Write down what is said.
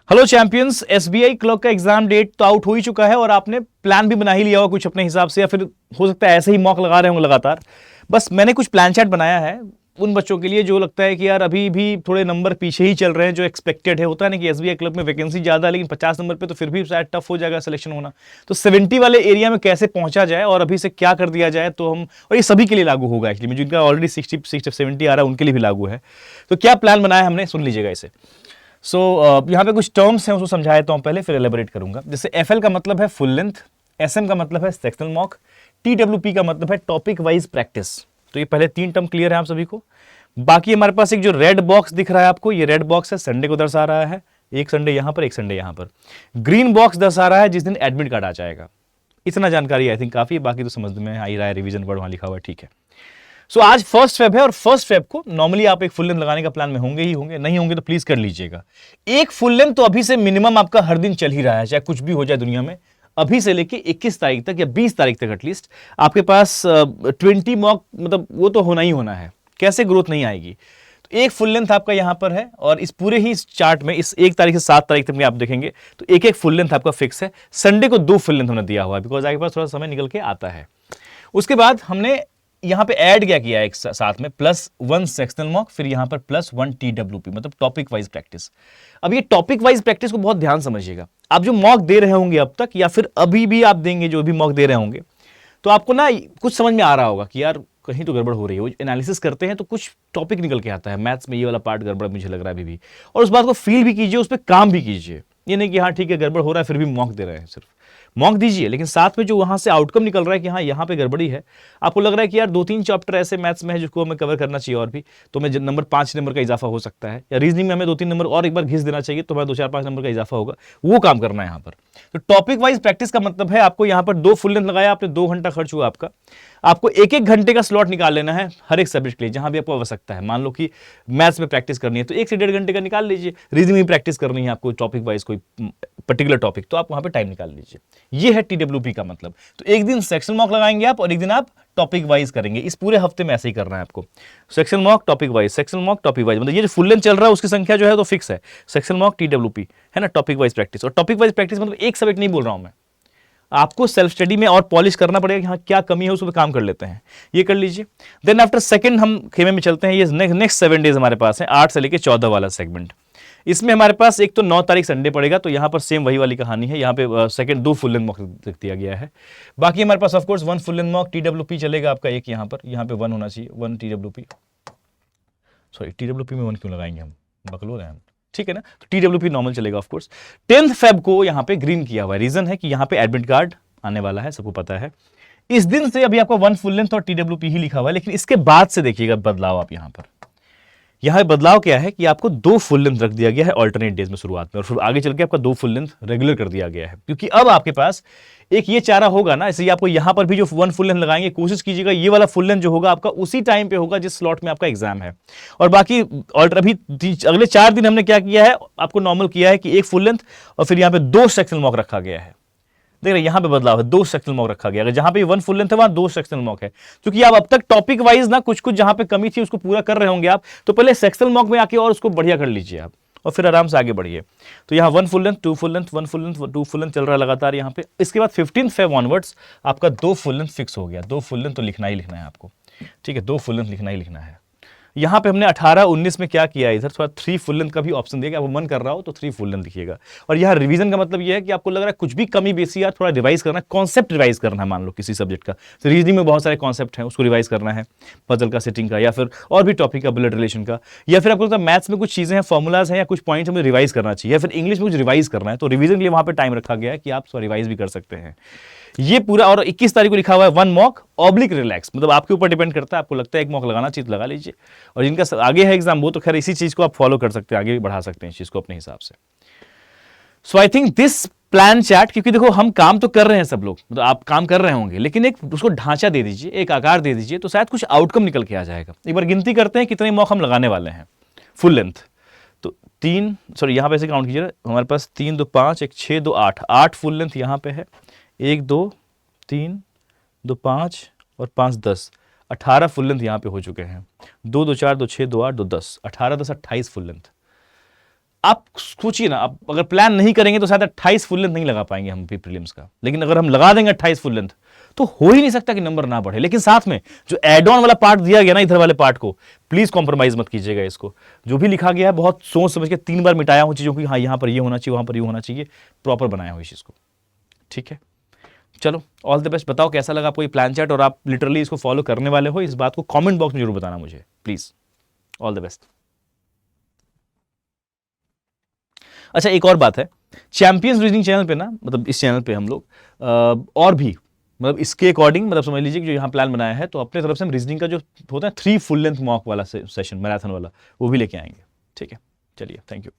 Hello champions, SBI clerk का exam date तो out हो ही चुका है और आपने प्लान भी बना ही लिया होगा कुछ अपने हिसाब से, या फिर हो सकता है ऐसे ही मॉक लगा रहे होंगे लगातार। बस मैंने कुछ प्लान चार्ट बनाया है उन बच्चों के लिए जो लगता है कि यार अभी भी थोड़े नंबर पीछे ही चल रहे हैं जो एक्सपेक्टेड है। होता है ना कि एसबीआई क्लर्क में वैकेंसी ज्यादा है लेकिन 50 नंबर पे तो फिर भी शायद टफ हो जाएगा सिलेक्शन होना। तो 70 वाले एरिया में कैसे पहुंचा जाए और अभी से क्या कर दिया जाए, तो हम, और ये सभी के लिए लागू होगा एक्चुअली, जिनका ऑलरेडी 60-70 आ रहा है उनके लिए भी लागू है। तो क्या प्लान बनाया हमने, सुन लीजिएगा इसे। यहाँ पे कुछ टर्म्स हैं उसको समझा देता हूँ पहले, फिर एलेबोरेट करूंगा। जैसे एफएल का मतलब है फुल लेंथ, एसएम का मतलब है सेक्शनल मॉक, टीडब्ल्यूपी का मतलब है टॉपिक वाइज प्रैक्टिस। तो ये पहले 3 टर्म क्लियर है आप सभी को। बाकी हमारे पास एक जो रेड बॉक्स दिख रहा है आपको, ये रेड बॉक्स है संडे को दर्शा रहा है, एक संडे यहां पर एक संडे यहां पर। ग्रीन बॉक्स दर्शा रहा है जिस दिन एडमिट कार्ड आ जाएगा। इतना जानकारी आई थिंक काफी है, बाकी तो समझ में आ ही रहा है, रिवीजन वर्ड वहां लिखा हुआ है, ठीक है। सो आज 1 फेब है और 1 फेब को नॉर्मली आप एक फुल लेंथ लगाने का प्लान में होंगे ही होंगे, नहीं होंगे तो प्लीज कर लीजिएगा। एक फुल लेंथ तो अभी से मिनिमम आपका हर दिन चल ही रहा है, चाहे कुछ भी हो जाए दुनिया में। अभी से लेके 21 तारीख तक या 20 तारीख तक एटलीस्ट आपके पास 20 मॉक, मतलब वो तो होना ही होना है, कैसे ग्रोथ नहीं आएगी। तो एक फुल लेंथ आपका यहां पर है और इस पूरे ही चार्ट में इस 1 तारीख से 7 तारीख तक में आप देखेंगे तो एक एक फुल लेंथ आपका फिक्स है। संडे को 2 फुल लेंथ हमने दिया हुआ है बिकॉज आपके पास थोड़ा समय निकल के आता है। उसके बाद हमने यहां पे ऐड क्या किया एक साथ में, +1 सेक्शनल मॉक, फिर यहां पर +1 टीडब्ल्यूपी, मतलब टॉपिक वाइज प्रैक्टिस। अब ये टॉपिक वाइज प्रैक्टिस को बहुत ध्यान समझिएगा। आप जो मॉक दे रहे होंगे अब तक या फिर अभी भी आप देंगे, जो भी मॉक दे रहे होंगे, तो आपको ना कुछ समझ में आ रहा होगा कि यार कहीं तो गड़बड़ हो रही है। वो एनालिसिस करते हैं तो कुछ टॉपिक निकल के आता है, मैथ्स में ये वाला पार्ट गड़बड़ मुझे लग रहा है अभी भी, और उस बात को फील भी कीजिए, उस पर काम भी कीजिए। ये नहीं कि हाँ ठीक है गड़बड़ हो रहा है फिर भी मॉक दे रहे हैं, सिर्फ मॉक दीजिए लेकिन साथ में जो वहां से आउटकम निकल रहा है कि हाँ यहाँ पे गड़बड़ी है, आपको लग रहा है कि यार 2-3 चैप्टर ऐसे मैथ्स में है जिसको हमें कवर करना चाहिए और भी, तो मैं नंबर 5 नंबर का इजाफा हो सकता है, या रीजनिंग में हमें 2-3 नंबर और एक बार घिस देना चाहिए तो हमें 2-4-5 नंबर का इजाफा होगा, वो काम करना है यहाँ पर। तो टॉपिक वाइज प्रैक्टिस का मतलब है आपको यहाँ पर 2 फुल लेंथ लगाया आपने, 2 घंटा खर्च हुआ आपका, आपको 1-1 घंटे का स्लॉट निकाल लेना है हर एक सब्जेक्ट के लिए जहां भी आपको आवश्यकता है। मान लो कि मैथ्स में प्रैक्टिस करनी है तो 1 से 1.5 घंटे का निकाल लीजिए, रीजनिंग में प्रैक्टिस करनी है आपको टॉपिक वाइज कोई पर्टिकुलर टॉपिक, तो आप वहां पे टाइम निकाल लीजिए। ये है टीडब्ल्यूपी का मतलब। तो एक दिन सेक्शन मॉक लगाएंगे आप और एक दिन आप टॉपिक वाइज करेंगे। इस पूरे हफ्ते में ऐसे ही करना है आपको, section mock topic wise, section mock topic wise, मतलब ये जो फुल लेंथ चल रहा है उसकी संख्या जो है तो फिक्स है, सेक्शन मॉक टीडब्ल्यूपी है ना, टॉपिक वाइज प्रैक्टिस। और टॉपिक वाइज प्रैक्टिस मतलब एक सब्जेक्ट नहीं बोल रहा हूं मैं, आपको सेल्फ स्टडी में और पॉलिश करना पड़ेगा कि हाँ क्या कमी है उस पर काम कर लेते हैं, ये कर लीजिए। देन आफ्टर सेकंड हम खेमे में चलते हैं। ये नेक्स्ट 7 डेज हमारे पास है, 8 से लेकर 14 वाला सेगमेंट। इसमें हमारे पास एक तो 9 तारीख संडे पड़ेगा, तो यहाँ पर सेम वही वाली कहानी है, यहाँ पे सेकंड 2 फुल लेंथ मॉक लिख दिया गया है। बाकी हमारे पास ऑफकोर्स 1 फुल लेंथ मॉक टीडब्ल्यूपी चलेगा आपका, एक यहाँ पे 1 होना चाहिए, 1 टीडब्ल्यूपी। सॉरी टीडब्ल्यूपी में 1 क्यों लगाएंगे हम, बकलोल हैं हम, ठीक है ना। तो टीडब्ल्यूपी नॉर्मल चलेगा ऑफकोर्स। 10 फेब को यहाँ पे ग्रीन किया हुआ है, रीजन है कि यहाँ पे एडमिट कार्ड आने वाला है, सबको पता है। इस दिन से अभी आपका 1 फुल लेंथ और टीडब्ल्यूपी ही लिखा हुआ है, लेकिन इसके बाद से देखिएगा बदलाव। आप यहाँ बदलाव क्या है कि आपको 2 फुल लेंथ रख दिया गया है ऑल्टरनेट डेज में शुरुआत में, और फिर आगे चल के आपका 2 फुल लेंथ रेगुलर कर दिया गया है, क्योंकि अब आपके पास एक ये चारा होगा ना, इसलिए आपको यहां पर भी जो 1 फुल लेंथ लगाएंगे कोशिश कीजिएगा ये वाला फुल लेंथ जो होगा आपका उसी टाइम पे होगा जिस स्लॉट में आपका एग्जाम है। और बाकी अभी अगले 4 दिन हमने क्या किया है, आपको नॉर्मल किया है कि 1 फुल लेंथ और फिर यहाँ पे 2 सेक्शनल मॉक रखा गया है। देख रहे हैं यहां पे बदलाव है, 2 सेक्शनल मॉक रखा गया है, जहां पे 1 फुल लेंथ है वहां 2 सेक्शनल मॉक है, क्योंकि आप अब तक टॉपिक वाइज ना कुछ कुछ जहां पे कमी थी उसको पूरा कर रहे होंगे आप, तो पहले सेक्शनल मॉक में आके और उसको बढ़िया कर लीजिए आप और फिर आराम से आगे बढ़िए। तो यहाँ 1 full length 2 full length 1 full length 2 full length चल रहा है लगातार यहाँ पे। इसके बाद 15 फेब ऑनवर्ड्स आपका 2 फुल लेंथ फिक्स हो गया। 2 फुल लेंथ तो लिखना ही लिखना है आपको, ठीक है, 2 फुल लेंथ लिखना ही लिखना है। यहाँ पे हमने 18-19 में क्या किया, इधर थोड़ा 3 फुल लेंथ का भी ऑप्शन दिया कि आपको मन कर रहा हो तो 3 फुल लेंथ लिखिएगा। और यहाँ रिवीजन का मतलब यह है कि आपको लग रहा है कुछ भी कमी बेसी यार थोड़ा रिवाइज करना है, कॉन्सेप्ट रिवाइज करना है। मान लो किसी सब्जेक्ट का, तो रीजनिंग में बहुत सारे कॉन्सेप्ट हैं उसको रिवाइज करना है, पजल का, सेटिंग का, या फिर और भी टॉपिक का, ब्लड रिलेशन का, या फिर आपको लगता है मैथ्स में कुछ चीजें हैं, फॉर्मुलाज हैं या कुछ पॉइंट्स हमें रिवाइज करना चाहिए, या फिर इंग्लिश में कुछ रिवाइज करना है, तो रिवीजन के लिए वहां पर टाइम रखा गया है कि आप रिवाइज भी कर सकते हैं। ये पूरा, और 21 तारीख को लिखा हुआ है 1 मॉक ऑब्लिक रिलैक्स, मतलब आपके ऊपर डिपेंड करता है, आपको लगता है 1 मॉक लगाना चाहिए तो लगा लीजिए, और जिनका आगे है एग्जाम वो तो खैर इसी चीज को आप फॉलो कर सकते हैं, आगे भी बढ़ा सकते हैं इस चीज को अपने हिसाब से। So I think this plan chat, क्योंकि देखो हम काम तो कर रहे हैं सब लोग, मतलब आप काम कर रहे होंगे, लेकिन एक उसको ढांचा दे दीजिए, एक आकार दे दीजिए, तो शायद कुछ आउटकम निकल के आ जाएगा। एक बार गिनती करते हैं कितने मॉक हम लगाने वाले हैं फुल लेंथ। तो 3, सॉरी यहाँ पे ऐसे काउंट कीजिए, हमारे पास 3 2 5 1 6 2 8, 8 फुल लेंथ यहाँ पे है, 1 2 3 2 5 और 5 10, 18 फुल लेंथ यहाँ पे हो चुके हैं। 2 2 4 2 6 2 8 2 10, 18 10 28 फुल लेंथ। आप सोचिए ना, आप अगर प्लान नहीं करेंगे तो शायद 28 फुल लेंथ नहीं लगा पाएंगे हम प्रीलिम्स का, लेकिन अगर हम लगा देंगे 28 फुल लेंथ तो हो ही नहीं सकता कि नंबर ना बढ़े। लेकिन साथ में जो एड ऑन वाला पार्ट दिया गया ना, इधर वाले पार्ट को प्लीज कॉम्प्रोमाइज मत कीजिएगा। इसको जो भी लिखा गया है बहुत सोच समझ के 3 बार मिटाया हूं चीजों की, हाँ यहां पर ये होना चाहिए, वहां पर ये होना चाहिए, प्रॉपर बनाया हूं इस चीज को। ठीक है, चलो ऑल द बेस्ट। बताओ कैसा लगा आपको ये प्लान चार्ट, और आप लिटरली इसको फॉलो करने वाले हो, इस बात को कमेंट बॉक्स में जरूर बताना मुझे प्लीज। All the best. अच्छा एक और बात है, चैंपियंस रीजनिंग चैनल पे ना, मतलब इस चैनल पे हम लोग और भी मतलब इसके अकॉर्डिंग, मतलब समझ लीजिए कि जो यहाँ प्लान बनाया है तो अपने तरफ से हम रीजनिंग का जो होता है 3 फुल लेंथ मॉक वाला सेशन मैराथन वाला वो भी लेके आएंगे। ठीक है, चलिए, थैंक यू।